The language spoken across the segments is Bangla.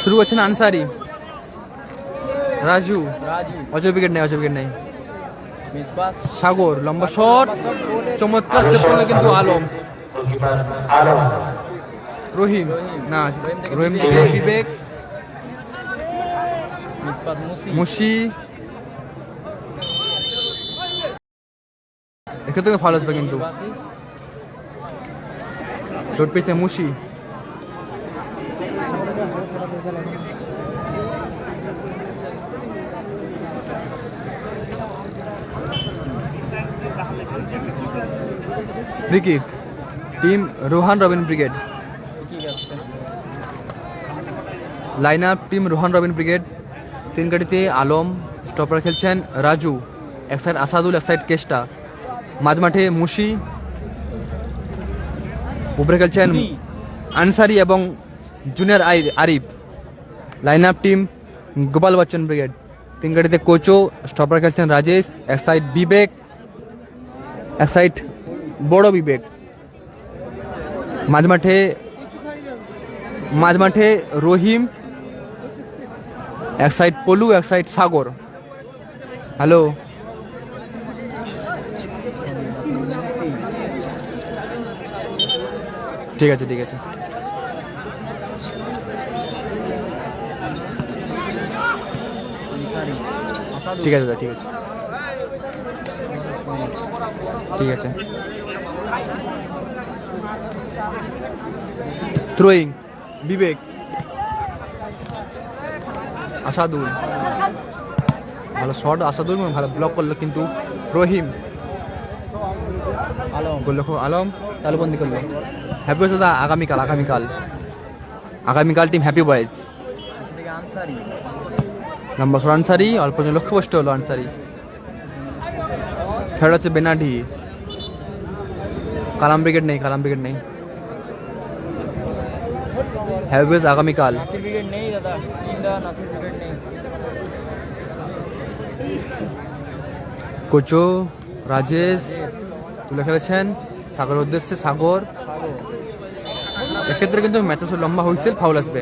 শুরু করছেন আনসারি, রাজু, অজয় উইকেট নেই, সাগর লম্বা শট, চমৎকার সেভ করলো কিন্তু আলম, রহিম না, রহিম থেকে বিবেক, মুশি, এক্ষেত্রে ভালো আসবে কিন্তু চোট পেয়েছে Mushi. Free kick team Rohan Robin brigade, line up team Rohan Robin brigade. 3 গাড়িতে আলম, স্টপার খেলছেন রাজু, এক সাইড আসাদুল, এক সাইড কেষ্টা, মাঝমাঠে মুশি, উপরে খেলছেন আনসারি এবং junior Arif. Line up team Gopal Bachchan brigade. 3 গাড়িতে কোচো, স্টপার খেলছেন রাজেশ, এক সাইড বিবেক, এক সাইড বড় বিবেক, মাঝমাঠে রহিম, এক সাইড পলু, এক সাইড সাগর। হ্যালো, ঠিক আছে ঠিক আছে ঠিক আছে ঠিক আছে ঠিক আছে। থ্রোয়িং বিবেক, আসাদুল, ভালো শট আসাদুল, ভালো ব্লক করলো কিন্তু রহিম, করলো খুব আলম, তালবন্দি করলো। হ্যাপি বয়েজ দাদা, আগামীকাল টিম হ্যাপি বয়েজ। লম্বা শট আনসারি, অল্প লক্ষ্যভ্রষ্ট হলো আনসারি। খেলা হচ্ছে বেনাডি, কালাম ব্রিগেড নেই, হ্যাপি বয়েজ আগামীকাল। কোচো রাজেশ তুলে খেলেছেন সাগরের উদ্দেশ্যে, সাগর। এক্ষেত্রে কিন্তু ম্যাচ লম্বা হুইসেল, ফাউল আসবে।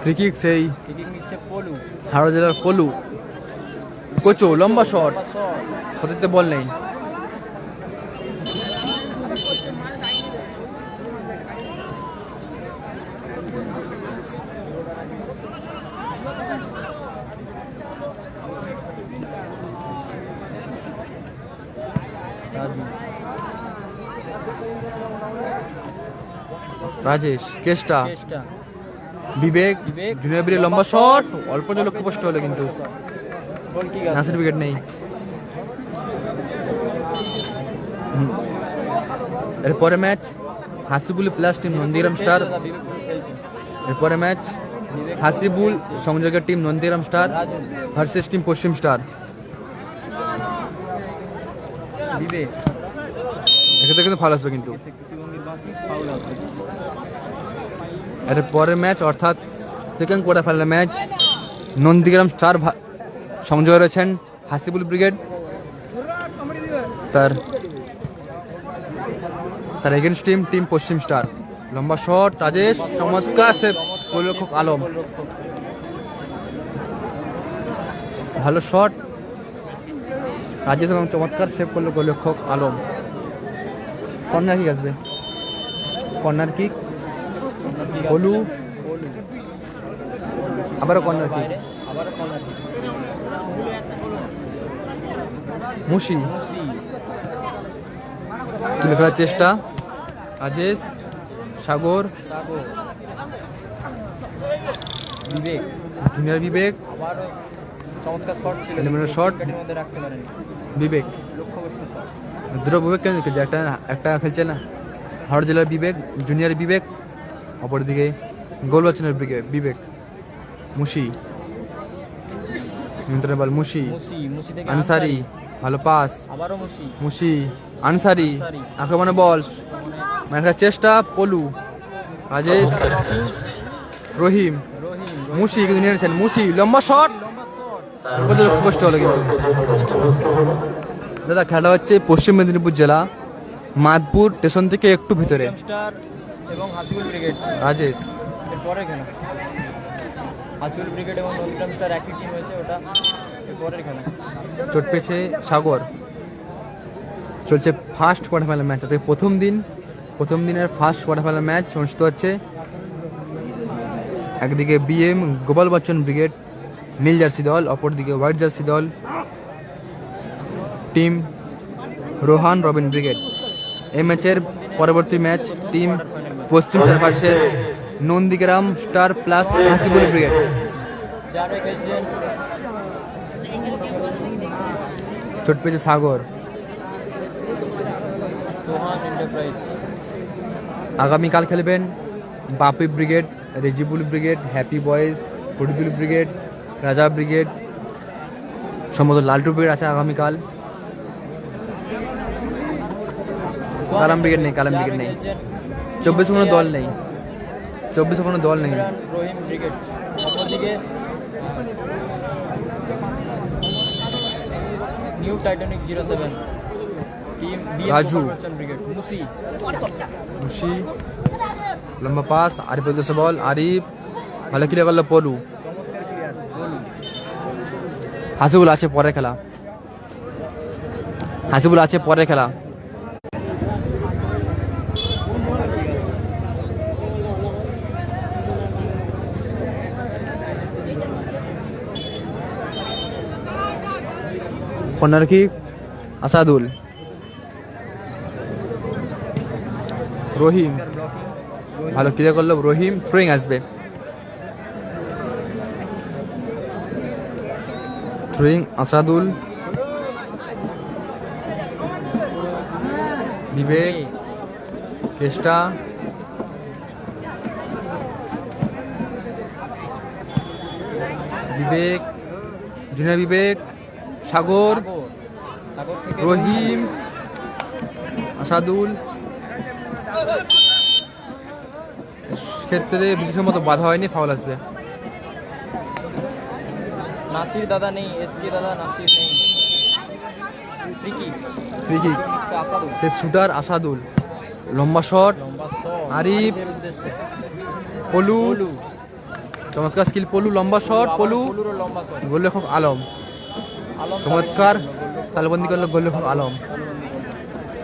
ফ্রি কিক সেই হাওড়া জেলার পলু, কোচো লম্বা শট, সতীতে বল নেই। রাজেশ, কেষ্টা, বিবেক, জুনিয়র বিরে লম্বা শট, অল্প লক্ষ্যভ্রষ্ট হলো কিন্তু নাসির উইকেট নেই। এরপরে match Hasibul plus team Nandigram star. এরপরে ম্যাচ হাসিবুল সংযোগের team Nandigram star versus team পশ্চিম স্টার। এক্ষেত্রে কিন্তু ফাউল আসবে কিন্তু। এর পরের ম্যাচ অর্থাৎ second quarter final match Nandigram star সংযোগে রয়েছেন হাসিবুল ব্রিগেড, তার এগেনস্ট টিম পশ্চিম স্টার। লম্বা শট রাজেশ, চমৎকার সেভ গোলরক্ষক আলম, ভালো শট রাজেশ এবং চমৎকার সেভ করলো গোলরক্ষক আলম। কর্নার কিক আসবে, কর্নার কিক পলু, আবারও কর্নার কিক, মুশি তুলে ফেলার চেষ্টা, রাজেশ, সাগর, বিবেক, জুনিয়র বিবেক, চমৎকার শট ছিল, শট বিবেক, দুটো বিবেক কেন একটা খেলছে না হাওড়া জেলার বিবেক, জুনিয়র বিবেক, অপরদিকে গোলবাচনের বিবেক, মুশি নিয়ন্ত্রণে বল, মুশি, আনসারি, ভালো পাস, মুশি, আনসারি, আক্রমণে বল, মারার চেষ্টা, পলু, রাজেশ, রহিম, মুসি কিন্তু নিয়েছেন, মুসি লম্বা শট, কষ্ট হলো কিন্তু। দাদা খেলা হচ্ছে পশ্চিম মেদিনীপুর জেলা মাদপুর স্টেশন থেকে একটু ভিতরে। এবং হাসিবুল ব্রিগেড রাজেশ এরপরে খেলা, হাসিবুল ব্রিগেড এবং নন্দীগ্রাম স্টার একই টিম হয়েছে, ওটা এরপরের খেলা। চোট পেয়েছে সাগর। চলছে ফার্স্ট কোয়ার্টার ফাইনাল ম্যাচ, অর্থাৎ প্রথম দিনের ফার্স্ট কোয়ার্টার ফাইনাল ম্যাচ অনুষ্ঠিত হচ্ছে। একদিকে বিএম গোপাল বচ্চন ব্রিগেড নীল জার্সি দল, অপরদিকে হোয়াইট জার্সি দল টিম রোহান রবিন ব্রিগেড। এই ম্যাচের পরবর্তী ম্যাচ টিম পশ্চিম চার versus Nandigram star plus Hasibul brigade. যারা খেলছেন চোট পেয়েছে সাগর। সোহান এন্টারপ্রাইজ। আগামীকাল খেলবেন Bapi brigade, Rejibul brigade, happy boys, Faridul brigade, Raja brigade, সম্ভবত লালটু ব্রিগেড আছে আগামীকাল। কালাম ব্রিগেড নেই, কালাম ব্রিগেড নেই। 24 কোনো দল নেই, 24 কোনো দল নেই। রহিম ব্রিগেড। অপরদিকে new Titanic 07 team Raju brigade. Mushi লম্বা পাস, আরিফ উদ্দেশ্য বল, আরিফ ভালো ক্লিয়ার করলো পলু। হাসিবুল আছে পরে খেলা, হাসিবুল আছে পরে খেলা। কর্নার কিক আসাদুল, রহিম ভালো ক্লিয়ার করলো, রহিম থ্রোয়িং আসবে। থ্রোয়িং আসাদুল, বিবেক কেষ্টা, বিবেক জুনিয়র বিবেক, সাগর, রহিম, আসাদুল। ক্ষেত্রে বিশেষ মতো বাধা হয়নি, ফাউল আসবে। নাসির দাদা নেই, এসকে দাদা নাসির নেই। ফ্রি কিক সে শুটার আসাদুল, লম্বা শট, আরিফ, পলু, চমৎকার স্কিল পলু, লম্বা শট পলু, গোলরক্ষক আলম, চমৎকার তালবন্দি করলো গোলরক্ষক আলম।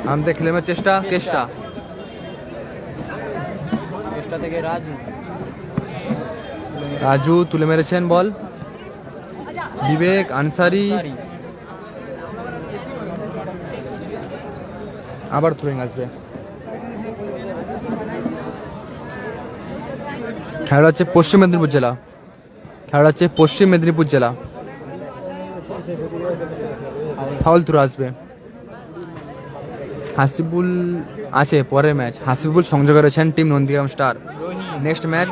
আমাদের খেলার চেষ্টা কেষ্টা থেকে রাজু তুলে মেরেছেন বল, বিবেক আনসারি, আবার থ্রোয়িং আসবে। খেলা হচ্ছে পশ্চিম মেদিনীপুর জেলা, খেলা হচ্ছে পশ্চিম মেদিনীপুর জেলা। ফাউল থ্রো আসবে। হাসিবুল আছে পরের ম্যাচ, হাসিবুল সংযোগ করেছেন team Nandigram star. Next match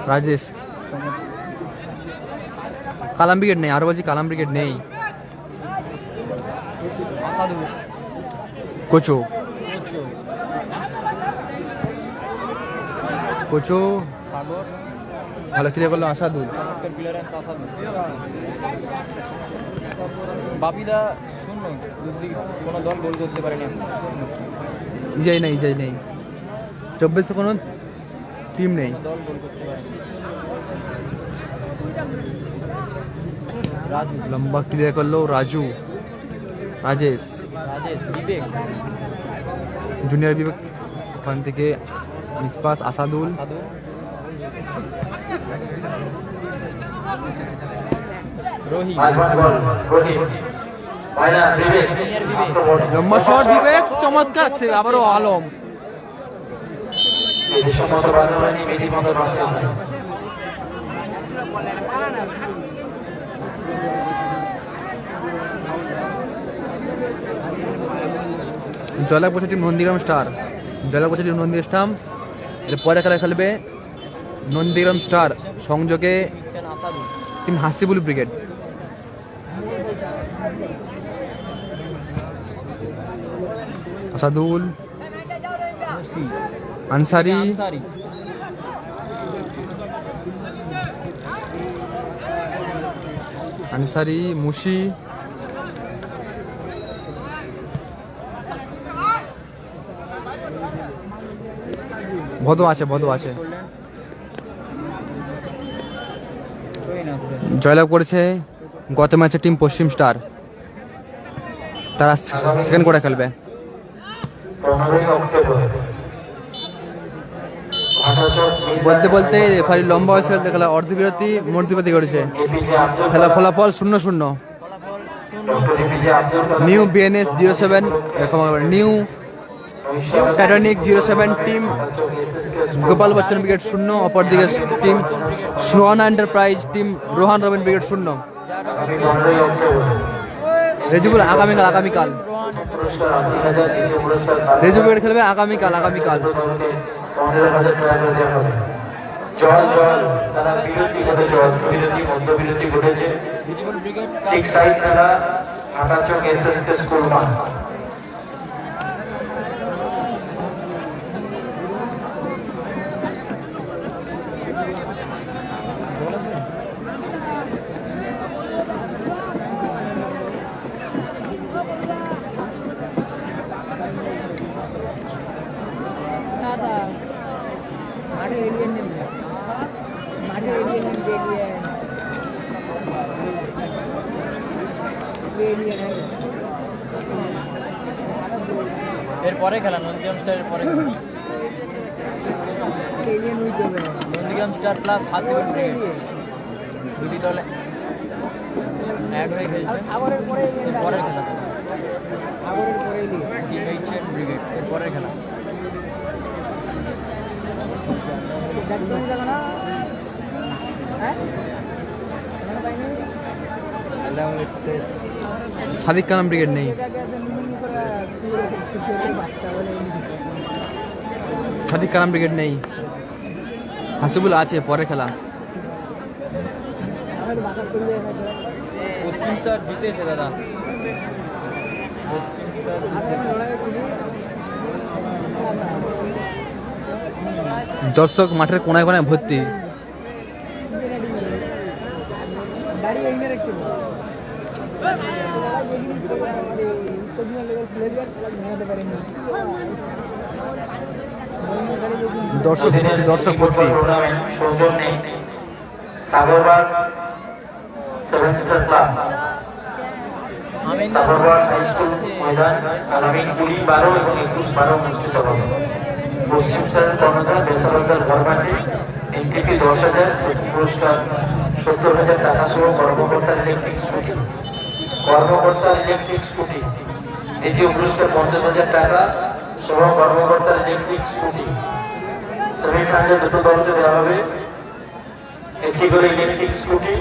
Rajesh. Kalam brigade নেই, আরো বলছি কালাম ব্রিগেড নেই। কোচো কোচো ভালো ক্লিয়ার করলো আসাদুল। বাপিদা শূন্য, কোনো দল গোল করতে পারেনি। ইজাই নেই, ইজাই নেই, 24 কোনো টিম নেই। দল গোল করতে পারেনি। রাজু লম্বা ক্লিয়ার করলো রাজু, রাজেশ, বিবেক, জুনিয়র বিবেক ওখান থেকে মিসপাস আসাদুল, লম্বা শট বিবেক, চমৎকার আছে আবারও আলম। জয়লাভ করছে টিম নন্দীগ্রাম স্টার, জয়লাভ করছে টিম নন্দীগ্রাম স্টার। এর পরে খেলা খেলবে নন্দীগ্রাম স্টার সংযোগে টিম হাসিবুল ব্রিগেড। আসাদুল, মুসি, আনসারি, আনসারি, আনসারি, মুশি, ভদ আছে, ভদ আছে। জয়লাভ করেছে গত ম্যাচে টিম পশ্চিম স্টার, তারা সেকেন্ড কোয়ার্টার খেলবে। 15 অক্টোবর বলতে বলতে রেফারি লম্বা হয়েছে, খেলা অর্ধবিরতি মধ্যবিরতি করেছে, এপিজে আব্দুল খেলা ফলাফল 0-0। Doctor APJ Abdul Kalam new BNS 07, new Titanic 07 team Gopal Bachchan brigade 0, অপরদিকে team Sohana enterprise team Rohan Robin brigade 0। 15 October Rejibul আগামীকাল, আগামীকাল পুরস্কার 80,000, দ্বিতীয় পুরস্কার রেজিবুল ব্রিগেড খেলবে আগামীকাল, আগামীকাল। 15,000 টাকা করে দেওয়া হবে। জল জল তারা বিরতি ঘটেছে, অর্ধবিরতি মধ্যবিরতি ঘটেছে। ভিজিবল ব্রিগেড, সিক্স সাইড তারা আটাচক এসএসকে স্কুল মাঠ। এরপরে খেলা নন্দীগ্রাম স্টারের পরে খেলা। Nandigram star plus Hasibul brigade দুটি দলে অ্যাড হয়ে খেলছে। এরপরের খেলা টিম এইচএন ব্রিগেড, এরপরের খেলা। সাদিক কালাম ব্রিগেড নেই, সাদিক কালাম ব্রিগেড নেই, হাসিবুল আছে, পরে খেলা। পশ্চিম স্টার জিতেছে দাদা, পশ্চিম স্টার দর্শক মাঠের কোনায় কোনায় ভর্তি। দর্শক ভর্তি, দর্শক ভর্তি। টুর্নামেন্ট সৌজন্যে Sagarbag seven star club, Sagarbag high school ময়দান আগামী 20, 12 এবং 21-12 অনুষ্ঠিত হবে। পশ্চিম স্টারের কর্ণধার বেসরকার ঘর মাঠে এনটিপি 10,000, পুরস্কার 70,000 টাকা সহ কর্মকর্তার ইলেকট্রিক স্কুটি, কর্মকর্তার ইলেকট্রিক স্কুটি। দ্বিতীয় পুরস্কার 50,000 টাকা সহ কর্মকর্তার ইলেকট্রিক স্কুটি। সেমিফাইনালে দুটো দলকে দেওয়া হবে একটি করে ইলেকট্রিক স্কুটি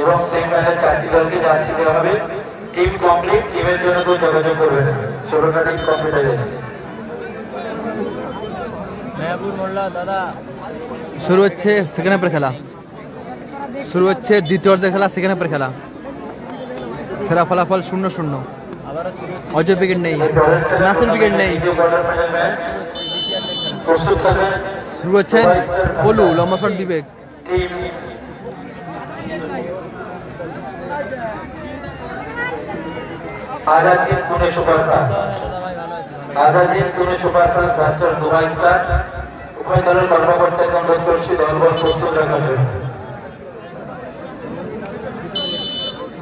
এবং সেমিফাইনালে 4টি দলকে জার্সি দেওয়া হবে। টিম কমপ্লিট, টিমের জন্য কেউ যোগাযোগ করবে না, 16টা টিম কমপ্লিট হয়ে গেছে। মেহবুব মোল্লা দাদা, শুরু হচ্ছে সেকেন্ড হাফের খেলা, শুরু হচ্ছে দ্বিতীয় অর্ধের খেলা, সেকেন্ড হাফের খেলা। খেলা ফলাফল 0-0। আবারও শুরু হচ্ছে অজয় ব্রিগেড নেই, নাসির ব্রিগেড নেই। দ্বিতীয় কোয়ার্টার ফাইনাল ম্যাচ প্রস্তুত থাকবেন শুরু হচ্ছে পলু, লম্বা shot Bibek, team Azadin Pune superfast, দাদা ভাই, ভালো আছে ভালো। Azadin Pune superfast versus Dubai star. উভয় দলের কর্মকর্তাকে অনুরোধ করছি দলবল প্রস্তুত রাখার জন্য।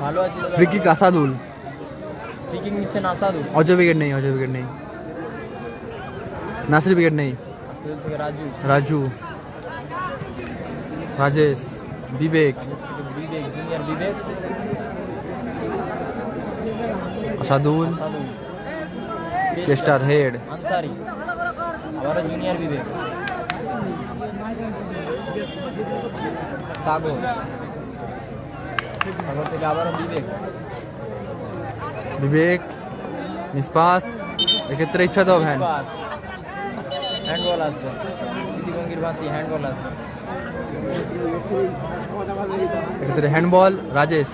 ভালো আছে দাদা। ফ্রি কিক আসাদুল, ফ্রিকিং নিচ্ছেন আসাদুল, অজয় ব্রিগেড নেই, অজয় ব্রিগেড নেই, নাসির ব্রিগেড নেই, আসাদুল থেকে রাজু, রাজু, রাজেশ, বিবেক, রাজেশ থেকে বিবেক, জুনিয়র বিবেক, আসাদুল, আসাদুল, কেস্টার হেড, আনসারি, আবারও জুনিয়র বিবেক, সাগর, সাগর থেকে আবারও বিবেক, বিবেক, নিষ্পাস, এক্ষেত্রে ইচ্ছা দাও ভ্যান, পাস, হ্যান্ডবল আসবে, প্রীতিভঙ্গির ভাসি হ্যান্ডবল আসবে, এক্ষেত্রে হ্যান্ডবল, রাজেশ,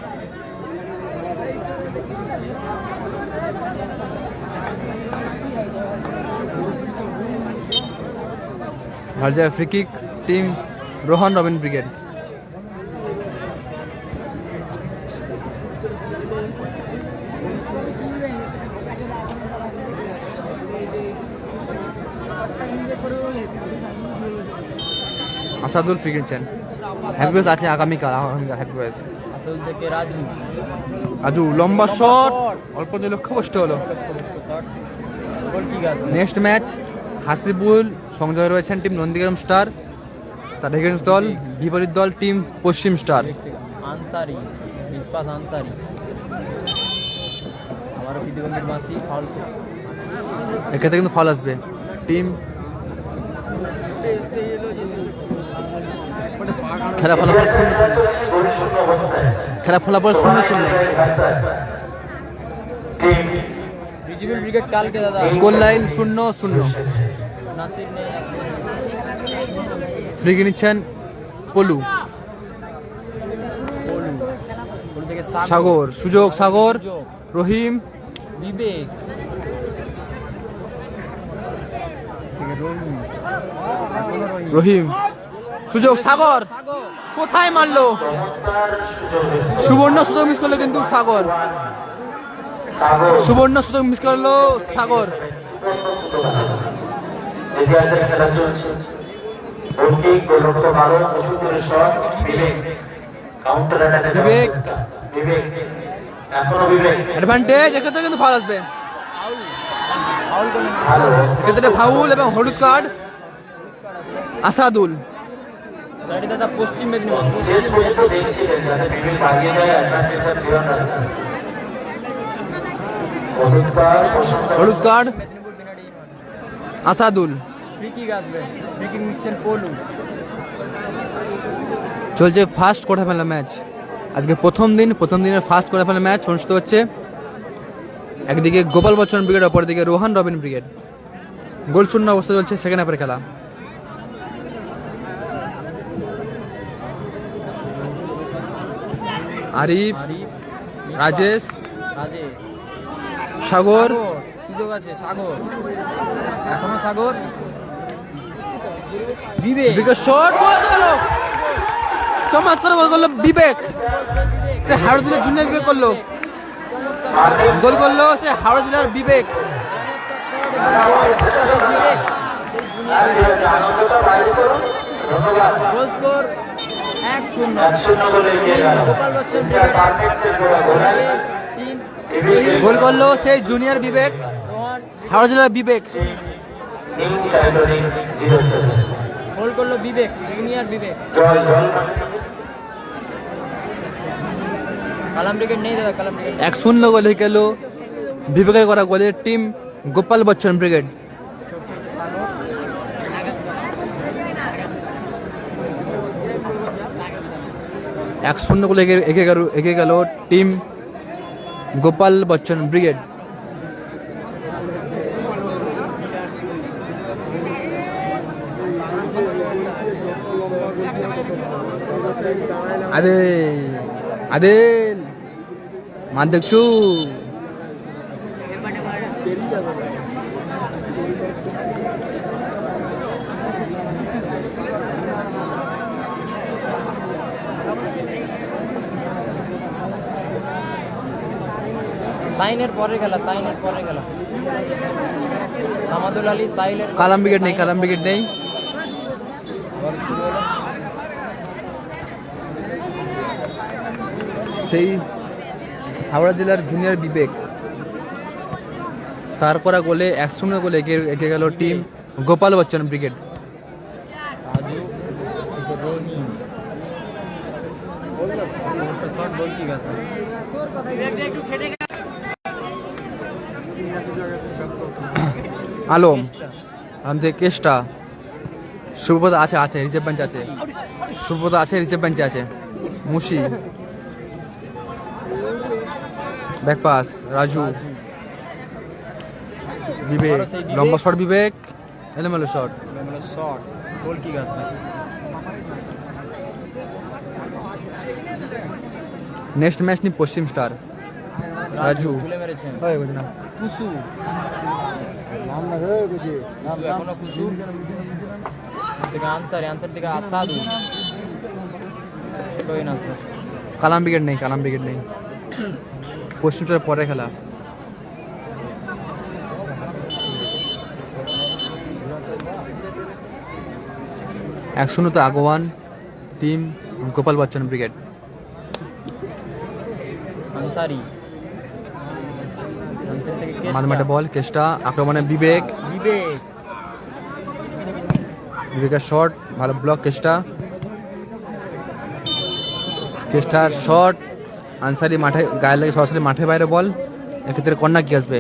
ভালো জায়গায় free kick team Rohan Robin brigade. Asadul free কিনছেন। হ্যাপি বয়েস আছে আগামীকাল হ্যাপি বয়েস। আসল থেকে রাজু, আজু লম্বা শট অল্প যে লক্ষ্য কষ্ট হলো। গোল কিক আসবে। নেক্সট ম্যাচ হাসিবুল সংযোগে রয়েছেন টিম নন্দীগ্রাম স্টার, তার এগেন্স্ট দল বিপরীত দল টিম পশ্চিম স্টার। আনসারি, মিসপাস আনসারি, আমারও প্রতিবন্ধীর মাসি ফাউল। এক্ষেত্রে কিন্তু ফল আসবে টিম। খেলা ফলাফল 0-0। খেলা ফলাফল 0-0। রিজিবল ব্রিগেড কালকে দাদা। Score line 0-0। নাসির নেই। ফ্রি নিচ্ছেন পলু। গোল থেকে সাগর সুযোগ, সাগর সুযোগ। রহিম বিবেক, রহিম সুযোগ, সাগর কোথায় মারলো, সুবর্ণ সুযোগ মিস করলো কিন্তু সাগর, সুবর্ণ সুযোগ মিস করলো সাগর। খেলা চলছে। বিবেক বিবেক এখনো বিবেক অ্যাডভান্টেজ, এক্ষেত্রে কিন্তু ফাউল আসবে। ফাউল করলেন এক্ষেত্রে ফাউল এবং হলুদ কার্ড আসাদুল। গাড়ি দাদা পশ্চিম মেদিনীপুর। শেষ পর্যন্ত দেখছিলেন যাতে বিবেক বাগিয়ে যায় অ্যাডভান্টেজটা ফেরত আসবে। হলুদ কার্ড মেদিনীপুর বিনাডি আসাদুল। ফ্রি কিক আসবে। ফ্রি কিক নিচ্ছেন পলু। চলছে ফার্স্ট কোয়ার্টার ফাইনাল ম্যাচ। আজকে প্রথম দিনের ফার্স্ট কোয়ার্টার ফাইনাল ম্যাচ অনুষ্ঠিত হচ্ছে। একদিকে গোপাল বচ্চন ব্রিগেড, অপরদিকে রোহান রবিন ব্রিগেড। গোল শূন্য অবস্থা চলছে সেকেন্ড হাফের খেলা। আরিফ, রাজেশ, রাজেশ, সাগর, সুযোগ আছে সাগর, এখনো সাগর, বিবেক, বিবেক শট গেল, চমৎকার গোল করলো বিবেক। সে হাওড়া জেলার জুনিয়র বিবেক করলো, গোল করলো সে হাওড়া জেলার Bibek. Goal score 1-0। Gopal Bachchan goal করলো সেই জুনিয়র বিবেক, হাওড়া জেলার বিবেক। গোল করলো বিবেক, জুনিয়র বিবেক। কালাম ব্রিগেড নেই দাদা, কালাম ব্রিগেড 1-0 গোল হয়ে গেল বিবেকের করা গোলের টিম গোপাল বচ্চন ব্রিগেড। এক 1-0 গোলে এগিয়ে গেল টিম গোপাল বচ্চন ব্রিগেড। আদেল মান দেখছু, সাইনের পরে খেলা, সাইনের পরে খেলা। সামাদুল আলী সাইলের কালাম ব্রিগেড নেই, কালাম ব্রিগেড নেই। আবার শুরু হলো। সেই হাওড়া জেলার জুনিয়র বিবেক তার করা গোলে 1-0 গোলে এগিয়ে গেল টিম গোপাল বচ্চন ব্রিগেড। রাজু, রহিম, শট গোল কিক আছে। আলম, আমাদের কেষ্টা, সুব্রত আছে রিজার্ভ বেঞ্চ আছে, সুব্রত আছে রিজার্ভ বেঞ্চে আছে। মুশি, ব্যাকপাস রাজু, বিবেক লম্বা শট, বিবেক এলোমেলো শট, শট গোল কিক আছে। নেক্সট ম্যাচ নি পশ্চিম স্টার। রাজু তুলে মেরেছেন কুসু, কুসু, এখনো কুসু। থেকে আনসারি, আনসার থেকে আসাদুল, থ্রো ইন আছে। কালাম ব্রিগেড নেই, কালাম ব্রিগেড নেই। পশ্চিমটার পরে খেলা। এক শূন্যতে আগোয়ান টিম গোপাল বচ্চন ব্রিগেড। আনসারি, আনসার থেকে কেষ্টা, মাঝমাঠে বল, কেষ্টা আক্রমণে বিবেক, বিবেক, বিবেকের শট, ভালো ব্লক কেষ্টা, কেষ্টার শট, আনসারি মাঠে গায়ে লাগে সরাসরি মাঠের বাইরে বল, এক্ষেত্রে কর্নার কি আসবে।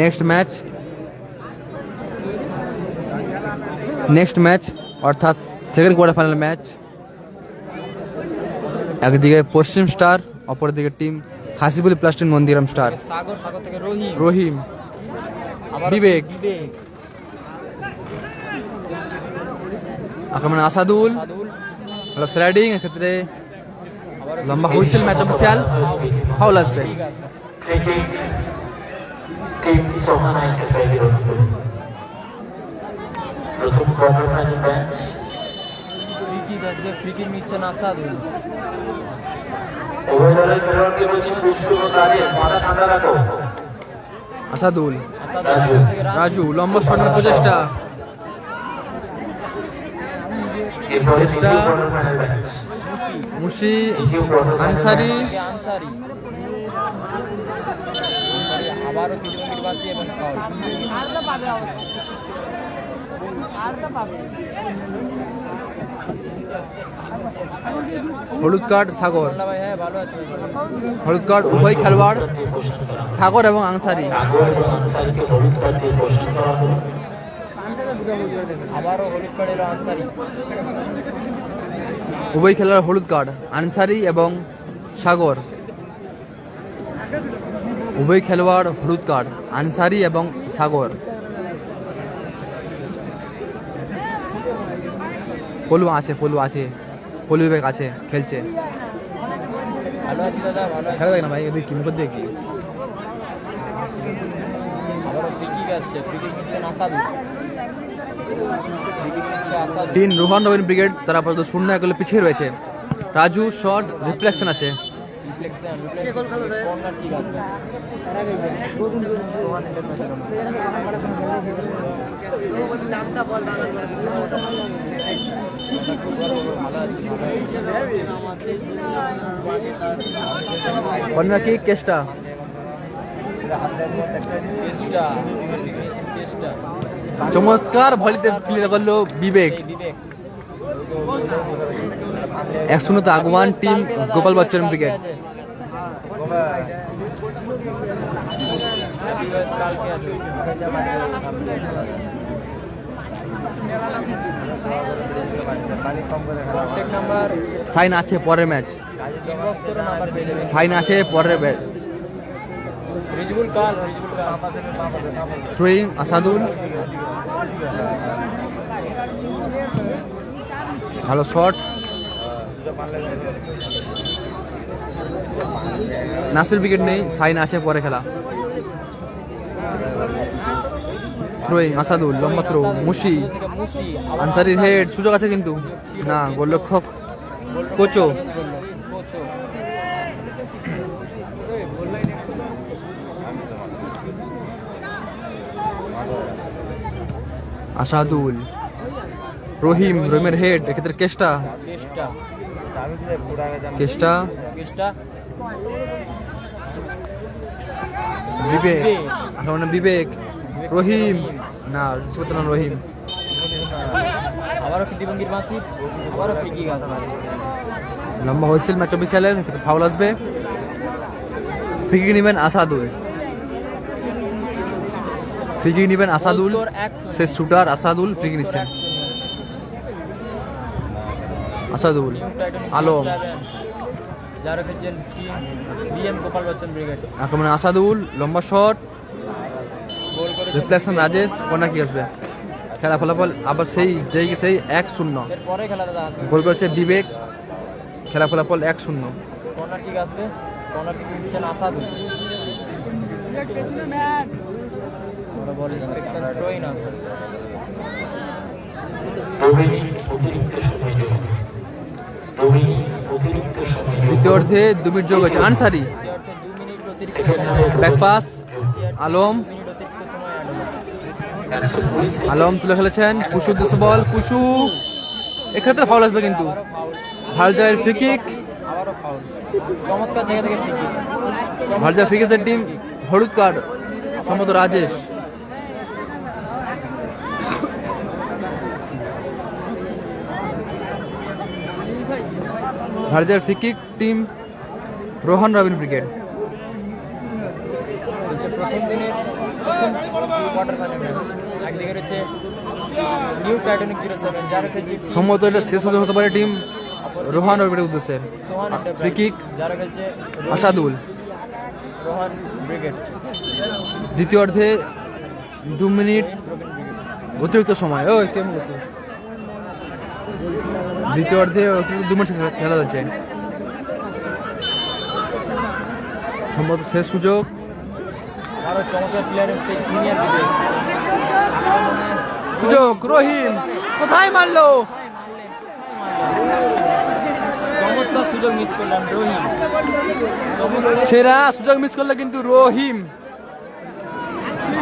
নেক্সট ম্যাচ অর্থাৎ সেকেন্ড কোয়ার্টার ফাইনাল ম্যাচ। একদিকে পশ্চিম স্টার, অপরদিকে team Hasibul plus team Mandiram star. Sagar, Sagar থেকে রহিম, রহিম, আবার বিবেক। বিবেক, আক্রমণে আসাদুল, আসাদুল, ভালো স্লাইডিং, এক্ষেত্রে আবার লম্বা হুইসেল, ম্যাচ অফিসিয়াল, ফাউল আসবে। ঠিক আছে। ক্রিকেট টিম সোহানাইকে বিরোধ করুন। প্রথম quarter final match free kick আসবে, ফ্রি কিক নিচ্ছেন আসাদুল। উভয় দলের খেলোয়াড়কে বলছি পুষ্টি ও তাদের মাথা ঠান্ডা রাখো। আসাদুল, আসাদুল থেকে রাজু লম্বা শটের প্রচেষ্টা, এরপরে চেষ্টা। দ্বিতীয় কোয়ার্টার ফাইনাল ম্যাচ মুশি, দ্বিতীয় কোয়ার্টার ফাইনাল আনসারি, থেকে আনসারি, আনসারি আবারও কিছু নির্বাসী এবং ফাউল। হলুদ কার্ড সাগর, মোল্লা ভাই, হ্যাঁ ভালো আছে। হলুদ কার্ড উভয় খেলোয়াড় সাগর এবং আনসারি। সাগর এবং আনসারিকে হলুদ কার্ড দিয়ে ঘোষণা করা হলো। আবারও হলুদ কার্ড এলো আনসারি। উভয় খেলোয়াড় হলুদ কার্ড, আনসারি এবং সাগর। উভয় খেলোয়াড় হলুদ কার্ড, আনসারি এবং সাগর। পলু আছে, পলু আছে, পলু বিবেক আছে, খেলছে। ভালো আছি দাদা, ভালো আছি। খেলা দেখ না ভাই, এদের কি মুখের দিয়ে কি। আবারও ফ্রি কিক আসছে, ফ্রি কিক নিচ্ছেন আসাদুল। ফ্রি কিক নিচ্ছে আসাদুল। টিম রোহান রবিন ব্রিগেড তারা আপাতত 0-1 পিছিয়ে রয়েছে। রাজু শট, রিফ্লেকশন আছে। রিফ্লেকশন, কর্নার কিক আসবে। Rohan international. Corner kick Keshta, Keshta, নিয়েছেন কেষ্টা। চমৎকার ভলিতে ক্লিয়ার করলো বিবেক। এই বিবেক। 1-0 আগোয়ান টিম গোপাল বচ্চন ব্রিগেড। কালকে আছে। কন্ট্যাক্ট নাম্বার সাইন আছে পরের ম্যাচ, ইনবক্স করে নাম্বার পেয়ে যাবেন। সাইন আছে পরের ম্যাচ। রিজবুল কাল, রিজবুল কাল। থ্রোয়িং আসাদুল, ভালো শট, নাসির উইকেট নেই, সাইন আছে পরে খেলা। থ্রোয়িং আসাদুল, লম্বা থ্রো, মুশি, মুসি, আনসারির হেড, সুযোগ আছে কিন্তু না, গোলরক্ষক কোচো। কোচো। আসাদুল, রহিম, রহিমের হেড, এক্ষেত্রে কেষ্টা, কেষ্টা, কেষ্টা, কেষ্টা, বিবেক, আক্রমণে বিবেক, রহিম, না সুতরাং রহিম, আবারও কৃতিভঙ্গির মাসি, আবারও ফ্রি কিক আসবে। লম্বা হয়েছিল ম্যাচ অফিসিয়ালের, ফাউল আসবে। ফ্রি কিক নেবেন আসাদুল, ফ্রি কিক নেবেন আসাদুল, সে শুটার আসাদুল ফ্রি কিক নিচ্ছেন। আসাদুল, আলম, যারা খেলছেন team DM Gopal Bachchan brigade. আক্রমণে আসাদুল, লম্বা শট, গোল করে রিপ্লেসমেন্ট রাজেশ, কর্নার কি আসবে। খেলা ফলাফল আবার সেই 1-0। এরপরে খেলা দাদা আসবে। গোল করেছে বিবেক, খেলা ফলাফল 1-0। কর্নার কিক আসবে, কর্নার কিক নিচ্ছেন আসাদুল। বল ইনফেকশন থ্রোইন আসবে। 2 মিনিট অতিরিক্ত সময় যোগ। 2 মিনিট অতিরিক্ত সময় যোগ। দ্বিতীয় অর্ধে 2 মিনিট যোগ হয়েছে আনসারি। দ্বিতীয় অর্ধে 2 মিনিট অতিরিক্ত সেকেন্ড সময় হাফে ব্যাক পাস আলম, 2 মিনিট অতিরিক্ত সময় অ্যাড হলো। 120 সেকেন্ড। আলম তুলে খেলেছেন, পুশু উদ্দেশ্য বল, পুশু এক্ষেত্রে ফাউল আসবে কিন্তু। আবারও ফাউল। ভারজাইয়ের ফ্রি কিক, আবারও ফাউল। চমৎকার জায়গা থেকে ফ্রি কিক। ভারজাই ফ্রি কিকের টিম হলুদ কার্ড সম্ভবত রাজেশ। ভারজাইয়ের free kick team Rohan Robin brigade. চলছে প্রথম দিনের প্রথম কোয়ার্টার ফাইনাল ম্যাচ। একদিকে রয়েছে নিউ টাইটানিক 07 যারা খেলছে সম্ভবত এটা শেষ হতে পারে টিম রোহান রবিনের উদ্দেশ্যে। সোহান ফ্রি কিক যারা খেলছে আসাদুল। রোহান ব্রিগেড। দ্বিতীয় অর্ধে 2 মিনিট রবিন ব্রিগেড। অতিরিক্ত সময়। ওই কেমন হচ্ছে? দ্বিতীয় অর্ধে অতিরিক্ত 2 মিনিট খেলা হচ্ছে। সম্ভবত শেষ সুযোগ। আরো চমৎকার প্লেয়ার হচ্ছে জুনিয়র ব্রিগেড। সুযোগ রহিম কোথায় মারলো? চমৎকার সুযোগ মিস করলাম রহিম। চমৎকার সেরা সুযোগ মিস করলো কিন্তু রহিম।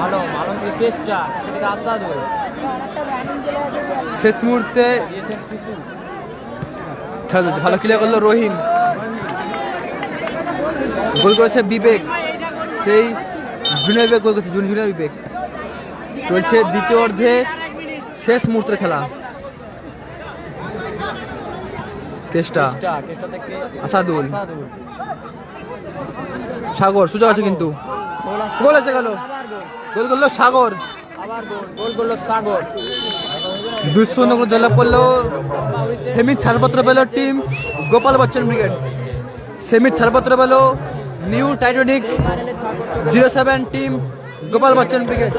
আলম থেকে পেস্টা থেকে আসাদুল শেষ মুহূর্তে দিয়েছেন কুসুম। খেলা চলছে, ভালো ক্লিয়ার করলো রহিম। গোল করেছে বিবেক, সেই জুনিয়র বিবেক গোল করেছে, জুনিয়র বিবেক। চলছে দ্বিতীয় অর্ধে শেষ মুহূর্তের খেলা। কেষ্টা, কেষ্টা থেকে আসাদুল, আসাদুল। সাগর, সুযোগ আছে কিন্তু। গোল আসতে গোল এসে গেল। আবার গোল। গোল করলো সাগর। আবার গোল। গোল করলো সাগর। 2-0 গোল জয়লাভ করলো। সেমির ছাড়পত্র পেল টিম গোপাল বচ্চন ব্রিগেড। সেমির ছাড়পত্র পেল নিউ টাইটানিক ফাইনালে 6 07 টিম গোপাল বচ্চন ব্রিগেড।